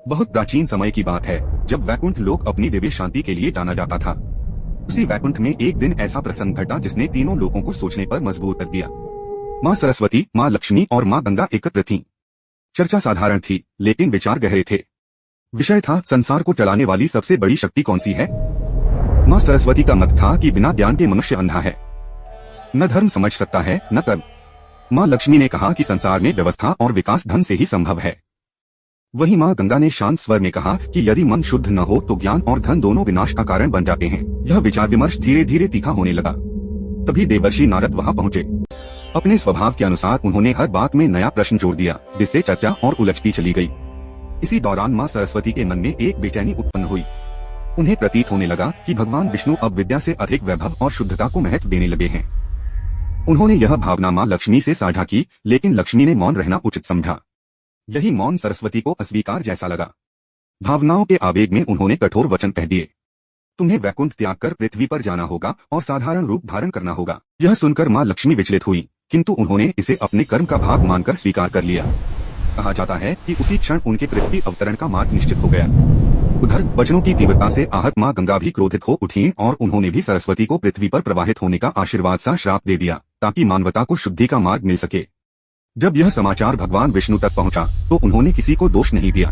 बहुत प्राचीन समय की बात है, जब वैकुंठ लोक अपनी दिव्य शांति के लिए जाना जाता था। उसी वैकुंठ में एक दिन ऐसा प्रसंग घटा जिसने तीनों लोगों को सोचने पर मजबूर कर दिया। माँ सरस्वती, माँ लक्ष्मी और माँ गंगा एकत्र थीं। चर्चा साधारण थी, लेकिन विचार गहरे थे। विषय था, संसार को चलाने वाली सबसे बड़ी शक्ति कौन सी है। माँ सरस्वती का मत था कि बिना ज्ञान के मनुष्य अंधा है, न धर्म समझ सकता है न कर्म। माँ लक्ष्मी ने कहा कि संसार में व्यवस्था और विकास धन से ही संभव है। वहीं माँ गंगा ने शांत स्वर में कहा कि यदि मन शुद्ध न हो तो ज्ञान और धन दोनों विनाश का कारण बन जाते हैं। यह विचार विमर्श धीरे धीरे तीखा होने लगा। तभी देवर्षि नारद वहां पहुंचे। अपने स्वभाव के अनुसार उन्होंने हर बात में नया प्रश्न जोड़ दिया, जिससे चर्चा और उलझती चली गई। इसी दौरान माँ सरस्वती के मन में एक बेचैनी उत्पन्न हुई। उन्हें प्रतीत होने लगा कि भगवान विष्णु अब विद्या से अधिक वैभव और शुद्धता को महत्व देने लगे हैं। उन्होंने यह भावना माँ लक्ष्मी से साझा की, लेकिन लक्ष्मी ने मौन रहना उचित समझा। यही मौन सरस्वती को अस्वीकार जैसा लगा। भावनाओं के आवेग में उन्होंने कठोर वचन कह दिए, तुम्हें वैकुंठ त्याग कर पृथ्वी पर जाना होगा और साधारण रूप धारण करना होगा। यह सुनकर माँ लक्ष्मी विचलित हुई, किंतु उन्होंने इसे अपने कर्म का भाग मानकर स्वीकार कर लिया। कहा जाता है कि उसी क्षण उनके पृथ्वी अवतरण का मार्ग निश्चित हो गया। उधर वचनों की तीव्रता से आहत माँ गंगा भी क्रोधित हो उठी और उन्होंने भी सरस्वती को पृथ्वी पर प्रवाहित होने का आशीर्वाद सा श्राप दे दिया, ताकि मानवता को शुद्धि का मार्ग मिल सके। जब यह समाचार भगवान विष्णु तक पहुंचा, तो उन्होंने किसी को दोष नहीं दिया।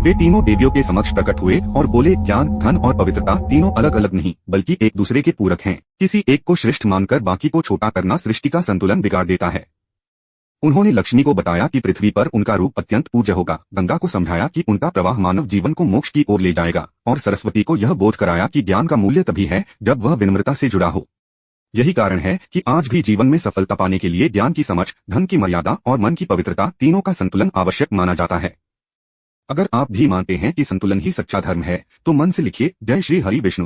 वे तीनों देवियों के समक्ष प्रकट हुए और बोले, ज्ञान, धन और पवित्रता तीनों अलग अलग नहीं, बल्कि एक दूसरे के पूरक हैं। किसी एक को श्रेष्ठ मानकर बाकी को छोटा करना सृष्टि का संतुलन बिगाड़ देता है। उन्होंने लक्ष्मी को बताया कि पृथ्वी पर उनका रूप अत्यंत पूज्य होगा, गंगा को समझाया कि उनका प्रवाह मानव जीवन को मोक्ष की ओर ले जाएगा, और सरस्वती को यह बोध कराया कि ज्ञान का मूल्य तभी है जब वह विनम्रता से जुड़ा हो। यही कारण है कि आज भी जीवन में सफलता पाने के लिए ज्ञान की समझ, धन की मर्यादा और मन की पवित्रता तीनों का संतुलन आवश्यक माना जाता है। अगर आप भी मानते हैं कि संतुलन ही सच्चा धर्म है, तो मन से लिखिए, जय श्री हरि विष्णु।